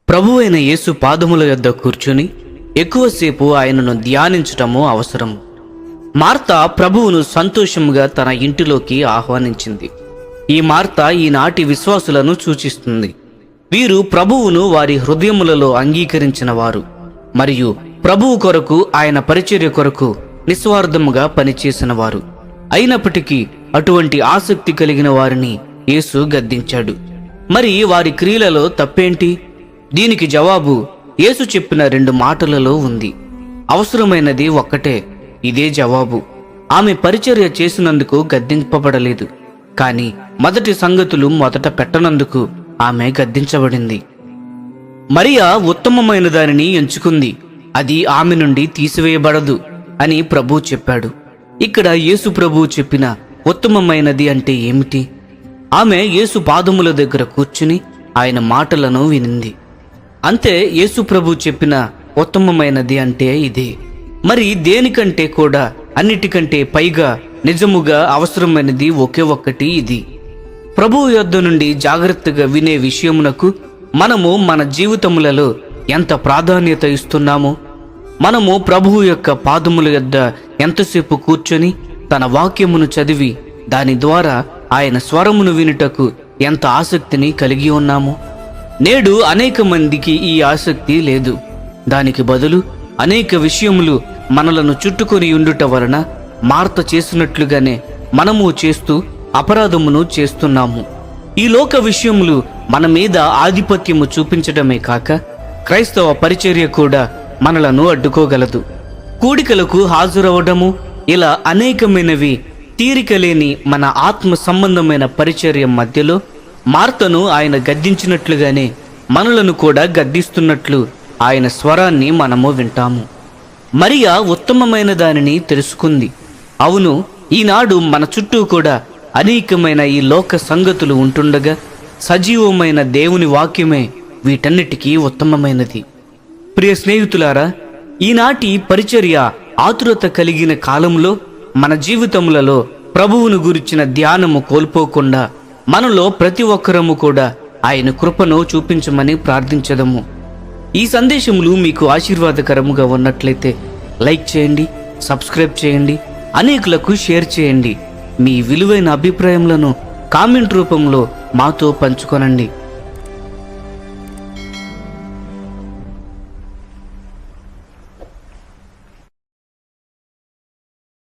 ప్రభువైన యేసు పాదముల యొద్ద కూర్చుని ఎక్కువసేపు ఆయనను ధ్యానించటము అవసరం. మార్త ప్రభువును సంతోషముగా తన ఇంటిలోకి ఆహ్వానించింది. ఈ మార్త ఈనాటి విశ్వాసులను సూచిస్తుంది. వీరు ప్రభువును వారి హృదయములలో అంగీకరించిన వారు మరియు ప్రభువు కొరకు, ఆయన పరిచర్య కొరకు నిస్వార్థముగా పనిచేసిన వారు. అయినప్పటికీ అటువంటి ఆసక్తి కలిగిన వారిని యేసు గద్దించాడు. మరి వారి క్రియలలో తప్పేంటి? దీనికి జవాబు యేసు చెప్పిన 2 మాటలలో ఉంది. అవసరమైనది ఒక్కటే. ఇదే జవాబు. ఆమె పరిచర్య చేసినందుకు గద్దింపబడలేదు, కానీ మొదటి సంగతులు మొదట పెట్టనందుకు ఆమె గద్దించబడింది. మరియా ఉత్తమమైన దానిని ఎంచుకుంది, అది ఆమె నుండి తీసివేయబడదు అని ప్రభువు చెప్పాడు. ఇక్కడ యేసు ప్రభువు చెప్పిన ఉత్తమమైనది అంటే ఏమిటి? ఆమె యేసు పాదముల దగ్గర కూర్చుని ఆయన మాటలను వినింది. అంతే. యేసు ప్రభు చెప్పిన ఉత్తమమైనది అంటే ఇదే. మరి దేనికంటే కూడా, అన్నిటికంటే పైగా నిజముగా అవసరమైనది ఒకే ఒక్కటి ఇది. ప్రభువు యొద్ద నుండి జాగ్రత్తగా వినే విషయమునకు మనము మన జీవితములలో ఎంత ప్రాధాన్యత ఇస్తున్నామో, మనము ప్రభువు యొక్క పాదముల యొద్ద ఎంతసేపు కూర్చొని తన వాక్యమును చదివి దాని ద్వారా ఆయన స్వరమును వినుటకు ఎంత ఆసక్తిని కలిగి ఉన్నాము. నేడు అనేక మందికి ఈ ఆసక్తి లేదు. దానికి బదులు అనేక విషయములు మనలను చుట్టుకొని ఉండుట వలన మార్త చేసినట్లుగానే మనము చేస్తూ అపరాధమును చేస్తున్నాము. ఈ లోక విషయములు మన మీద ఆధిపత్యము చూపించడమే కాక క్రైస్తవ పరిచర్య కూడా మనలను అడ్డుకోగలదు. కూడికలకు హాజరవడము, ఇలా అనేకమైనవి తీరికలేని మన ఆత్మ సంబంధమైన పరిచర్య మధ్యలో మార్తను ఆయన గద్దించినట్లుగానే మనలను కూడా గద్దిస్తున్నట్లు ఆయన స్వరాన్ని మనము వింటాము. మరియా ఉత్తమమైన దానిని తెలుసుకుంది. అవును, ఈనాడు మన చుట్టూ కూడా అనేకమైన ఈ లోక సంగతులు ఉంటుండగా సజీవమైన దేవుని వాక్యమే వీటన్నిటికీ ఉత్తమమైనది. ప్రియ స్నేహితులారా, ఈనాటి పరిచర్య ఆతురత కలిగిన కాలంలో మన జీవితములలో ప్రభువును గురించిన ధ్యానము కోల్పోకుండా మనలో ప్రతి ఒక్కరము కూడా ఆయన కృపను చూపించమని ప్రార్థించదము. ఈ సందేశములు మీకు ఆశీర్వాదకరముగా ఉన్నట్లయితే లైక్ చేయండి, సబ్స్క్రైబ్ చేయండి, అనేకులకు షేర్ చేయండి. మీ విలువైన అభిప్రాయములను కామెంట్ రూపంలో మాతో పంచుకొనండి.